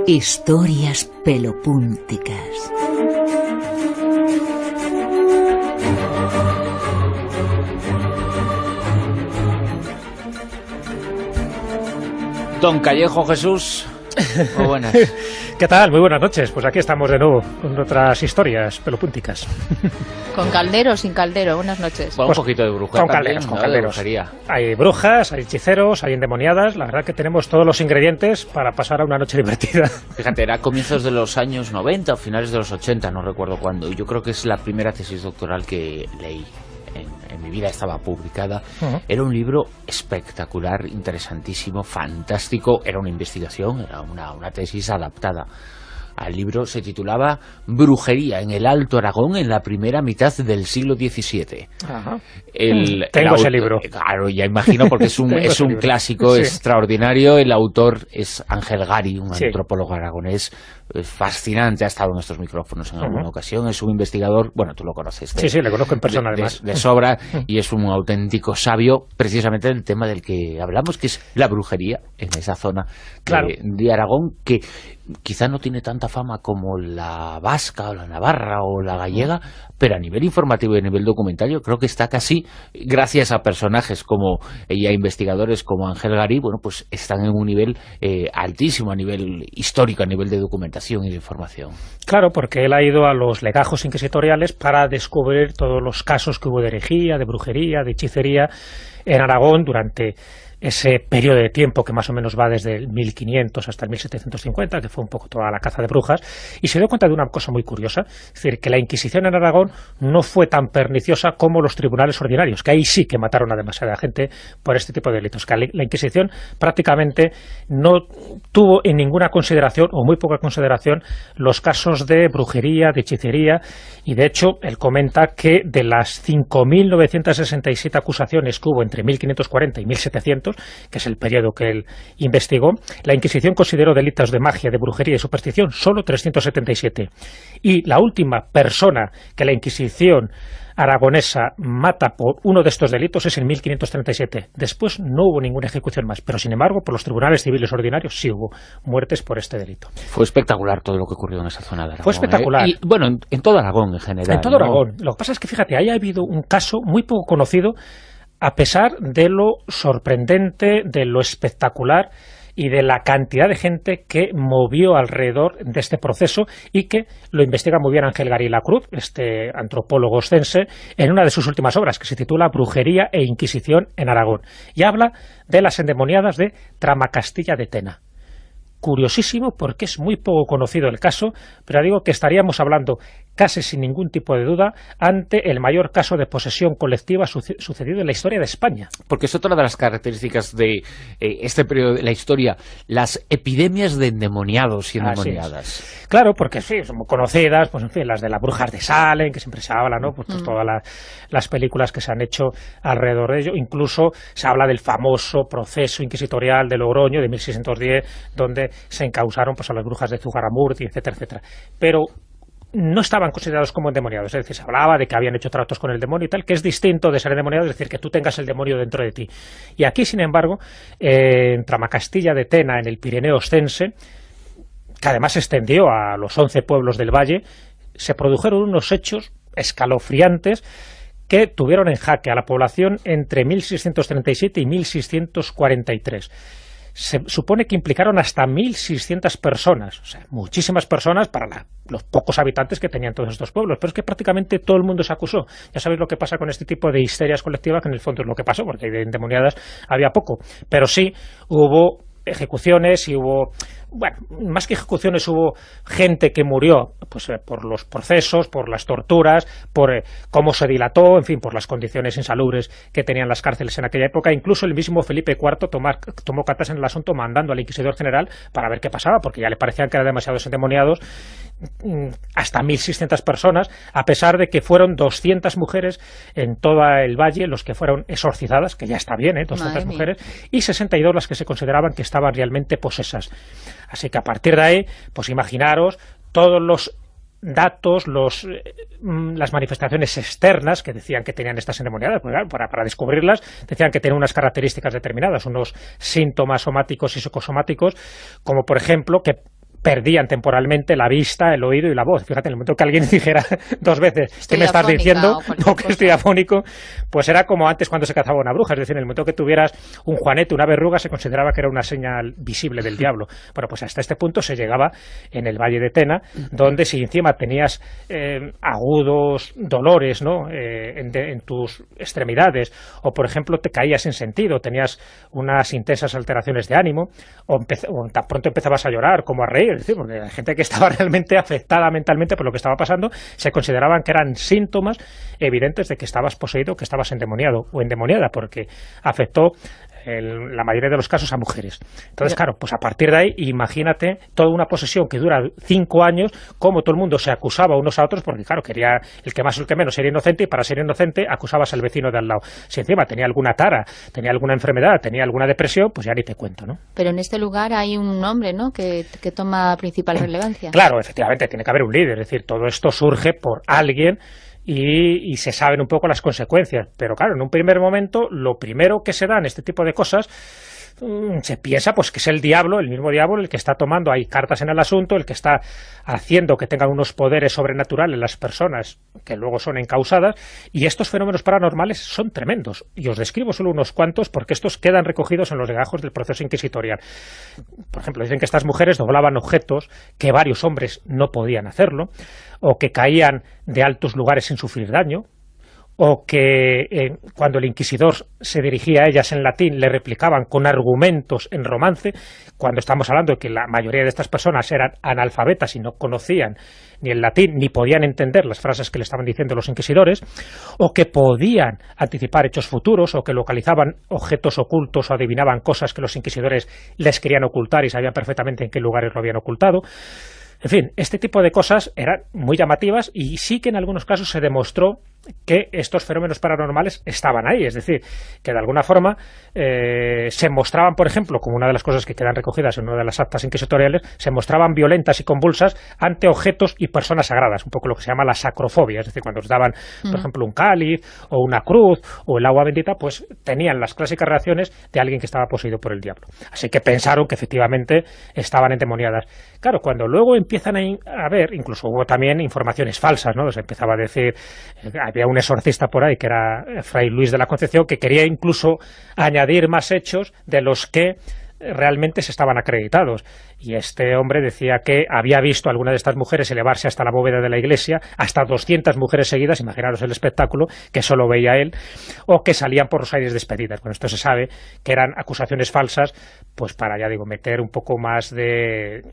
Historias pelopúnticas. Don Callejo Jesús, muy buenas. ¿Qué tal? Muy buenas noches. Pues aquí estamos de nuevo con otras historias pelopúnticas. ¿Con caldero o sin caldero? Buenas noches. Bueno, Pues, un poquito de brujería. con calderos, con calderos. Hay brujas, hay hechiceros, hay endemoniadas. La verdad que tenemos todos los ingredientes para pasar a una noche divertida. Fíjate, era a comienzos de los años 90 o finales de los 80, no recuerdo cuándo. Y yo creo que es la primera tesis doctoral que leí. En mi vida estaba publicada. Era un libro espectacular, interesantísimo, fantástico. Era una investigación, era una tesis adaptada al libro. Se titulaba Brujería en el Alto Aragón en la primera mitad del siglo XVII. Ajá. Tengo ese libro. Claro, ya imagino, porque es un clásico extraordinario. El autor es Ángel Gari, un antropólogo aragonés fascinante. Ha estado en estos micrófonos en alguna ocasión. Es un investigador, bueno, tú lo conoces. Sí, le conozco en persona además. De sobra, y es un auténtico sabio, precisamente del tema del que hablamos, que es la brujería en esa zona de Aragón, que quizá no tiene tanta fama como la vasca o la navarra o la gallega, pero a nivel informativo y a nivel documentario creo que está casi, gracias a personajes como y a investigadores como Ángel Gari, bueno, pues están en un nivel altísimo a nivel histórico, a nivel de documentación y de información. Claro, porque él ha ido a los legajos inquisitoriales para descubrir todos los casos que hubo de herejía, de brujería, de hechicería en Aragón durante ese periodo de tiempo que más o menos va desde el 1500 hasta el 1750, que fue un poco toda la caza de brujas, y se dio cuenta de una cosa muy curiosa, es decir, que la Inquisición en Aragón no fue tan perniciosa como los tribunales ordinarios, que ahí sí que mataron a demasiada gente por este tipo de delitos, que la Inquisición prácticamente no tuvo en ninguna consideración, o muy poca consideración, los casos de brujería, de hechicería, y de hecho él comenta que de las 5.967 acusaciones que hubo entre 1540 y 1700, que es el periodo que él investigó, la Inquisición consideró delitos de magia, de brujería y superstición solo 377. Y la última persona que la Inquisición aragonesa mata por uno de estos delitos es en 1537. Después no hubo ninguna ejecución más, pero sin embargo por los tribunales civiles ordinarios sí hubo muertes por este delito. Fue espectacular todo lo que ocurrió en esa zona de Aragón. Fue espectacular. Y bueno, en todo Aragón en general. En todo Aragón. Lo que pasa es que, fíjate, ahí ha habido un caso muy poco conocido, a pesar de lo sorprendente, de lo espectacular y de la cantidad de gente que movió alrededor de este proceso, y que lo investiga muy bien Ángel Gari Lacruz, este antropólogo oscense, en una de sus últimas obras, que se titula Brujería e Inquisición en Aragón, y habla de las endemoniadas de Tramacastilla de Tena. Curiosísimo, porque es muy poco conocido el caso, pero digo que estaríamos hablando casi sin ningún tipo de duda ante el mayor caso de posesión colectiva sucedido en la historia de España. Porque es otra de las características de este periodo de la historia, las epidemias de endemoniados y endemoniadas. Claro, porque sí, son muy conocidas, pues en fin, las de las brujas de Salem, que siempre se habla, ¿no? Pues todas las películas que se han hecho alrededor de ello. Incluso se habla del famoso proceso inquisitorial de Logroño de 1610, donde se encausaron pues a las brujas de Zugarramurdi, etcétera, etcétera. Pero no estaban considerados como endemoniados, es decir, se hablaba de que habían hecho tratos con el demonio y tal, que es distinto de ser endemoniado, es decir, que tú tengas el demonio dentro de ti. Y aquí, sin embargo, en Tramacastilla de Tena, en el Pirineo oscense, que además se extendió a los 11 pueblos del valle, se produjeron unos hechos escalofriantes que tuvieron en jaque a la población entre 1637 y 1643. Se supone que implicaron hasta 1.600 personas, o sea, muchísimas personas para los pocos habitantes que tenían todos estos pueblos, pero es que prácticamente todo el mundo se acusó. Ya sabéis lo que pasa con este tipo de histerias colectivas, que en el fondo es lo que pasó, porque de endemoniadas había poco, pero sí hubo ejecuciones y hubo, bueno, más que ejecuciones, hubo gente que murió pues por los procesos, por las torturas, por cómo se dilató, en fin, por las condiciones insalubres que tenían las cárceles en aquella época. Incluso el mismo Felipe IV tomó cartas en el asunto, mandando al inquisidor general para ver qué pasaba, porque ya le parecían que eran demasiados endemoniados, hasta 1.600 personas, a pesar de que fueron 200 mujeres en todo el valle los que fueron exorcizadas, que ya está bien, 200 mujeres, y 62 las que se consideraban que estaban realmente posesas. Así que a partir de ahí, pues imaginaros todos los datos, las manifestaciones externas que decían que tenían estas endemoniadas, pues, claro, para descubrirlas decían que tenían unas características determinadas, unos síntomas somáticos y psicosomáticos, como por ejemplo que perdían temporalmente la vista, el oído y la voz. Fíjate, en el momento que alguien dijera 2 veces ¿qué me estás diciendo? O que estoy afónico, pues era como antes cuando se cazaba una bruja, es decir, en el momento que tuvieras un juanete, una verruga, se consideraba que era una señal visible del diablo. Bueno, pues hasta este punto se llegaba en el Valle de Tena, donde si encima tenías agudos dolores, ¿no?, en tus extremidades, o por ejemplo te caías sin sentido, tenías unas intensas alteraciones de ánimo, o tan pronto empezabas a llorar como a reír, es decir, porque la gente que estaba realmente afectada mentalmente por lo que estaba pasando, se consideraban que eran síntomas evidentes de que estabas poseído, que estabas endemoniado o endemoniada, porque afectó en la mayoría de los casos a mujeres. Entonces, claro, pues a partir de ahí, imagínate toda una posesión que dura 5 años, cómo todo el mundo se acusaba unos a otros, porque claro, quería el que más o el que menos ser inocente, y para ser inocente acusabas al vecino de al lado. Si encima tenía alguna tara, tenía alguna enfermedad, tenía alguna depresión, pues ya ni te cuento, ¿no? Pero en este lugar hay un hombre, ¿no?, que toma principal relevancia. Claro, efectivamente, tiene que haber un líder, es decir, todo esto surge por alguien y se saben un poco las consecuencias, pero claro, en un primer momento lo primero que se da en este tipo de cosas, se piensa pues que es el diablo, el mismo diablo, el que está tomando ahí cartas en el asunto, el que está haciendo que tengan unos poderes sobrenaturales las personas que luego son encausadas, y estos fenómenos paranormales son tremendos, y os describo solo unos cuantos porque estos quedan recogidos en los legajos del proceso inquisitorial. Por ejemplo, dicen que estas mujeres doblaban objetos que varios hombres no podían hacerlo, o que caían de altos lugares sin sufrir daño, o que cuando el inquisidor se dirigía a ellas en latín le replicaban con argumentos en romance, cuando estamos hablando de que la mayoría de estas personas eran analfabetas y no conocían ni el latín ni podían entender las frases que le estaban diciendo los inquisidores, o que podían anticipar hechos futuros, o que localizaban objetos ocultos o adivinaban cosas que los inquisidores les querían ocultar y sabían perfectamente en qué lugares lo habían ocultado. En fin, este tipo de cosas eran muy llamativas, y sí que en algunos casos se demostró que estos fenómenos paranormales estaban ahí, es decir, que de alguna forma se mostraban, por ejemplo, como una de las cosas que quedan recogidas en una de las actas inquisitoriales, se mostraban violentas y convulsas ante objetos y personas sagradas, un poco lo que se llama la sacrofobia, es decir, cuando os daban, por ejemplo, un cáliz o una cruz o el agua bendita, pues tenían las clásicas reacciones de alguien que estaba poseído por el diablo. Así que pensaron que efectivamente estaban endemoniadas. Claro, cuando luego empiezan a ver, incluso hubo también informaciones falsas, ¿no? Se empezaba a decir, había un exorcista por ahí que era Fray Luis de la Concepción, que quería incluso añadir más hechos de los que realmente se estaban acreditados, y este hombre decía que había visto a alguna de estas mujeres elevarse hasta la bóveda de la iglesia, hasta 200 mujeres seguidas, imaginaros el espectáculo, que solo veía él, o que salían por los aires despedidas. Bueno, esto se sabe que eran acusaciones falsas, pues para, ya digo, meter un poco más de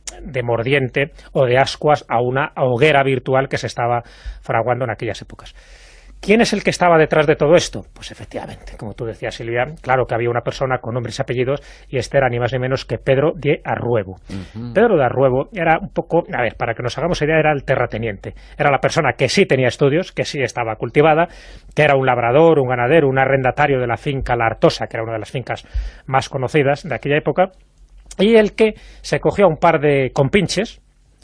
mordiente o de ascuas a una hoguera virtual que se estaba fraguando en aquellas épocas. ¿Quién es el que estaba detrás de todo esto? Pues efectivamente, como tú decías, Silvia, claro que había una persona con nombres y apellidos, y este era ni más ni menos que Pedro de Arruebo. Pedro de Arruebo era un poco, a ver, para que nos hagamos idea, era el terrateniente. Era la persona que sí tenía estudios, que sí estaba cultivada, que era un labrador, un ganadero, un arrendatario de la finca La Artosa, que era una de las fincas más conocidas de aquella época, y el que se cogió a un par de compinches,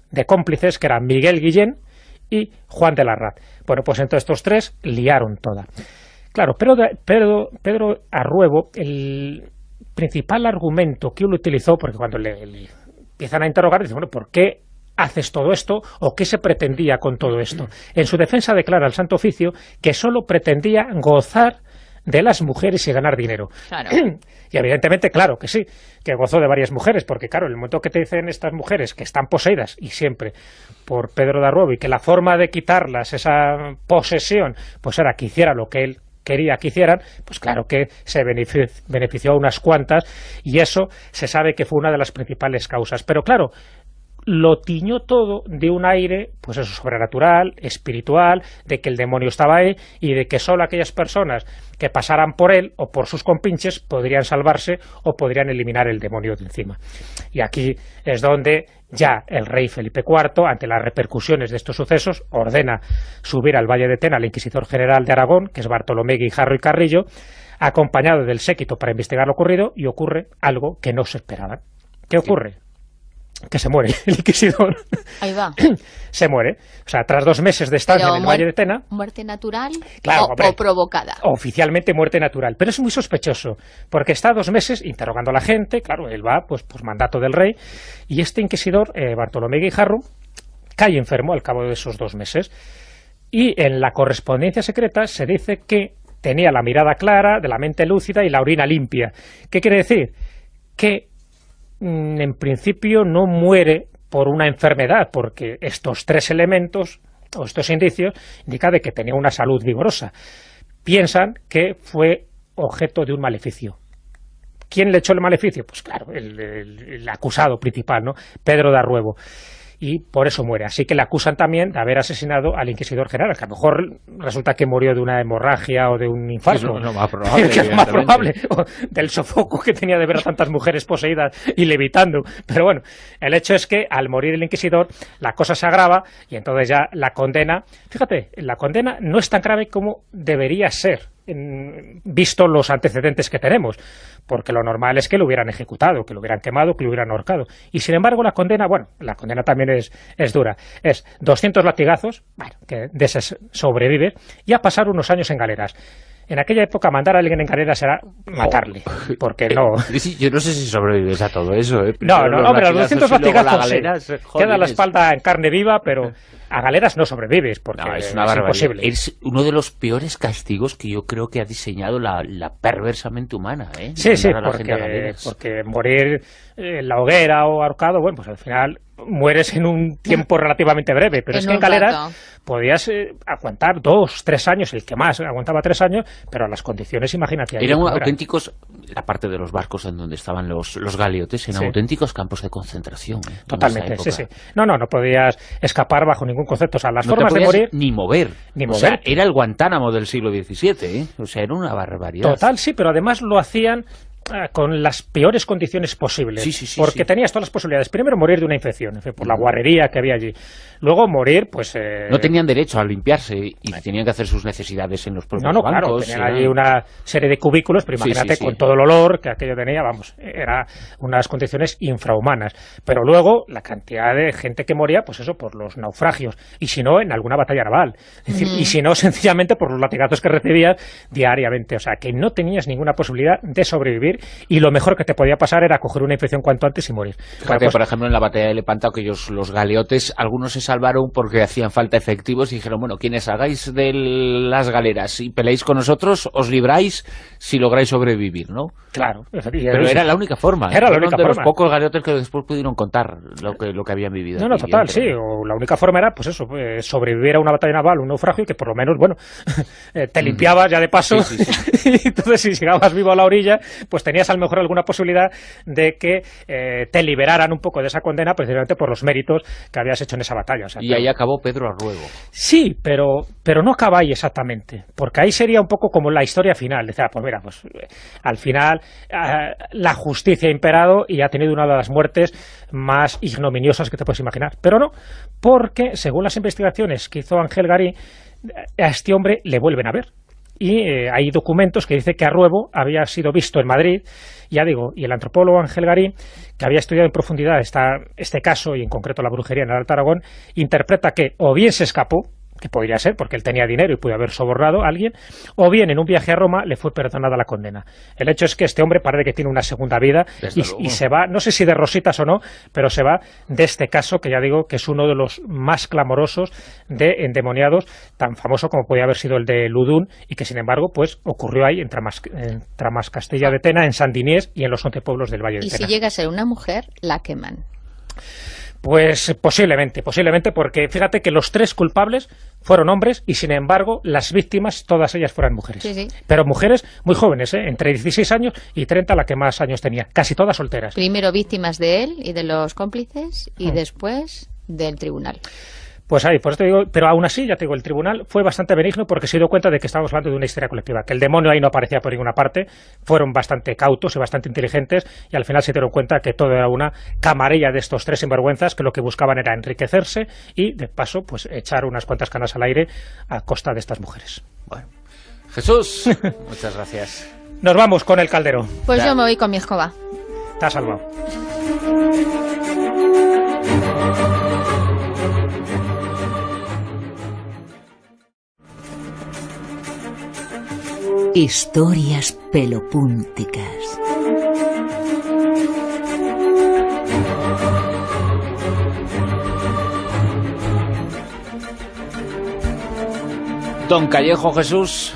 de cómplices, que eran Miguel Guillén y Juan de Larraz. Bueno, pues entre estos tres liaron toda. Claro, Pedro Arruebo, el principal argumento que uno utilizó, porque cuando le empiezan a interrogar, dice, bueno, ¿por qué haces todo esto? ¿O qué se pretendía con todo esto? En su defensa declara al Santo Oficio que solo pretendía gozar de las mujeres y ganar dinero. Claro. Y evidentemente, claro que sí, que gozó de varias mujeres, porque claro, en el momento que te dicen estas mujeres que están poseídas, y siempre por Pedro de Arruebo, y que la forma de quitarlas, esa posesión, pues era que hiciera lo que él quería que hicieran, pues claro que se benefició a unas cuantas, y eso se sabe que fue una de las principales causas. Pero claro, lo tiñó todo de un aire, pues eso, sobrenatural, espiritual, de que el demonio estaba ahí y de que solo aquellas personas que pasaran por él o por sus compinches podrían salvarse o podrían eliminar el demonio de encima. Y aquí es donde ya el rey Felipe IV, ante las repercusiones de estos sucesos, ordena subir al Valle de Tena al inquisidor general de Aragón, que es Bartolomé Guijarro y Carrillo, acompañado del séquito para investigar lo ocurrido, y ocurre algo que no se esperaban. ¿Qué ocurre? que se muere el inquisidor. Ahí va. Se muere. O sea, tras 2 meses de estancia en el Valle de Tena... ¿Muerte natural claro, o provocada? Oficialmente muerte natural. Pero es muy sospechoso, porque está 2 meses interrogando a la gente, claro, él va pues por mandato del rey, y este inquisidor, Bartolomé Guijarro, cae enfermo al cabo de esos 2 meses. Y en la correspondencia secreta se dice que tenía la mirada clara, de la mente lúcida y la orina limpia. ¿Qué quiere decir? Que en principio no muere por una enfermedad, porque estos 3 elementos o estos indicios indican de que tenía una salud vigorosa. Piensan que fue objeto de un maleficio. ¿Quién le echó el maleficio? Pues claro, el acusado principal, ¿no? Pedro de Arruebo. Y por eso muere. Así que le acusan también de haber asesinado al inquisidor general, que a lo mejor resulta que murió de una hemorragia o de un infarto. Es lo más probable. Que es más probable. O del sofoco que tenía de ver a tantas mujeres poseídas y levitando. Pero bueno, el hecho es que al morir el inquisidor, la cosa se agrava y entonces ya la condena... Fíjate, la condena no es tan grave como debería ser, visto los antecedentes que tenemos, porque lo normal es que lo hubieran ejecutado, que lo hubieran quemado, que lo hubieran ahorcado. Y sin embargo la condena, bueno, la condena también es dura. Es 200 latigazos, bueno, que de ese sobrevive, y a pasar unos años en galeras. En aquella época mandar a alguien en galeras era matarle, porque no... Yo no sé si sobrevives a todo eso, ¿eh? No, hombre, los 200 latigazos sí. Queda la espalda en carne viva, pero a galeras no sobrevives, porque no, es una barbaridad. Imposible. Es uno de los peores castigos que yo creo que ha diseñado la perversamente humana, ¿eh? Sí, Mandar porque morir en la hoguera o ahorcado, bueno, pues al final mueres en un tiempo relativamente breve, pero es que en galeras podías aguantar 2, 3 años, el que más aguantaba 3 años, pero las condiciones, imagínate. Eran auténticos, la parte de los barcos en donde estaban los galeotes, eran auténticos campos de concentración. Totalmente, sí. No podías escapar bajo ningún concepto. O sea, las no formas te de morir... ni mover. Ni mover. O sea, era el Guantánamo del siglo XVII, ¿eh? O sea, era una barbaridad. Total, sí, pero además lo hacían con las peores condiciones posibles, porque tenías todas las posibilidades. Primero, morir de una infección, por la guarrería que había allí. Luego, morir, pues... No tenían derecho a limpiarse y tenían que hacer sus necesidades en los propios bancos. Claro, tenían allí una serie de cubículos, pero imagínate con todo el olor que aquello tenía, vamos, era unas condiciones infrahumanas. Pero luego, la cantidad de gente que moría, pues eso, por los naufragios, y si no, en alguna batalla naval. Es decir, y si no, sencillamente por los latigazos que recibías diariamente. O sea, que no tenías ninguna posibilidad de sobrevivir, y lo mejor que te podía pasar era coger una infección cuanto antes y morir. Fíjate, por ejemplo, en la batalla de Lepanto, aquellos los galeotes, algunos se salvaron porque hacían falta efectivos y dijeron, bueno, quienes hagáis de las galeras y peleéis con nosotros, os libráis si lográis sobrevivir, ¿no? Claro. Pero era la única forma. Era la única forma. Los pocos galeotes que después pudieron contar lo que habían vivido. No, total, sí. O la única forma era, pues eso, sobrevivir a una batalla naval, un naufragio, y que por lo menos, bueno, te limpiabas ya de paso. Y entonces, si llegabas vivo a la orilla, pues tenías a lo mejor alguna posibilidad de que te liberaran un poco de esa condena, precisamente por los méritos que habías hecho en esa batalla. O sea, y ahí acabó Pedro Arruebo. Sí, pero no acaba ahí exactamente, porque ahí sería un poco como la historia final. Decía, pues mira, pues al final la justicia ha imperado y ha tenido una de las muertes más ignominiosas que te puedes imaginar. Pero no, porque según las investigaciones que hizo Ángel Garí, a este hombre le vuelven a ver. Y hay documentos que dice que Arruebo había sido visto en Madrid, ya digo, y el antropólogo Ángel Garí, que había estudiado en profundidad este caso, y en concreto la brujería en el Alto Aragón, interpreta que o bien se escapó, que podría ser porque él tenía dinero y pudo haber sobornado a alguien, o bien en un viaje a Roma le fue perdonada la condena. El hecho es que este hombre parece que tiene una segunda vida y se va, no sé si de rositas o no, pero se va de este caso, que ya digo que es uno de los más clamorosos de endemoniados, tan famoso como podía haber sido el de Ludún, y que sin embargo pues ocurrió ahí en Tramascastella de Tena, en Sandiniés y en los 11 pueblos del Valle de Tena. Y si llega a ser una mujer, la queman. Pues posiblemente, porque fíjate que los 3 culpables fueron hombres y sin embargo las víctimas, todas ellas fueron mujeres. Sí. Pero mujeres muy jóvenes, entre 16 años y 30, la que más años tenía, casi todas solteras. Primero víctimas de él y de los cómplices y después del tribunal. Pues ahí, por eso te digo, pero aún así, ya te digo, el tribunal fue bastante benigno porque se dio cuenta de que estábamos hablando de una histeria colectiva, que el demonio ahí no aparecía por ninguna parte, fueron bastante cautos y bastante inteligentes, y al final se dieron cuenta que todo era una camarilla de estos 3 sinvergüenzas que lo que buscaban era enriquecerse y, de paso, pues echar unas cuantas canas al aire a costa de estas mujeres. Bueno, Jesús, muchas gracias. Nos vamos con el caldero. Pues yo me voy con mi escoba. Te has salvado. Historias pelopúnticas. Don Callejo Jesús,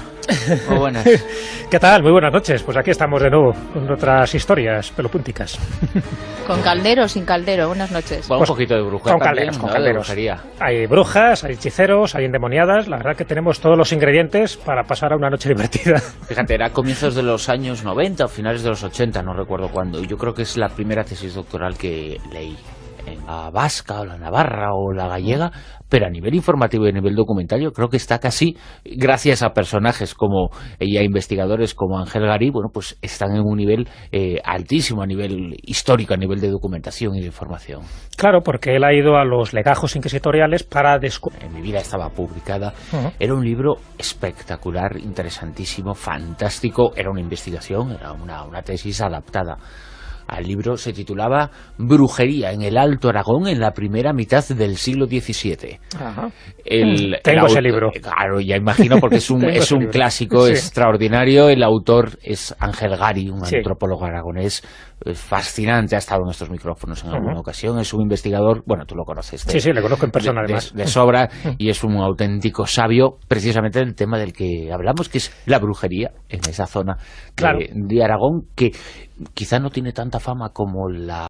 muy buenas. ¿Qué tal? Muy buenas noches. Pues aquí estamos de nuevo con otras historias pelopúnticas. ¿Con caldero o sin caldero? Buenas noches. Bueno, un poquito de brujería Con también, calderos, con ¿no? calderos. De brujería. Hay brujas, hay hechiceros, hay endemoniadas. La verdad que tenemos todos los ingredientes para pasar a una noche divertida. Fíjate, era a comienzos de los años 90 o finales de los 80, no recuerdo cuándo. Yo creo que es la primera tesis doctoral que leí. En la vasca o la navarra o la gallega, pero a nivel informativo y a nivel documentario creo que está casi, gracias a personajes como y a investigadores como Ángel Garí, bueno, pues están en un nivel altísimo a nivel histórico, a nivel de documentación y de información. Claro, porque él ha ido a los legajos inquisitoriales para descubrir. En mi vida estaba publicada. Era un libro espectacular, interesantísimo, fantástico. Era una investigación, era una tesis adaptada al libro. Se titulaba Brujería en el Alto Aragón en la primera mitad del siglo XVII. Ajá. Tengo ese libro. Claro, ya imagino, porque es un clásico extraordinario. El autor es Ángel Garí, un antropólogo aragonés fascinante. Ha estado en estos micrófonos en alguna ocasión. Es un investigador, bueno, tú lo conoces. Sí, le conozco en persona, además. De sobra, y es un auténtico sabio, precisamente del tema del que hablamos, que es la brujería en esa zona de Aragón, que quizá no tiene tanta fama como la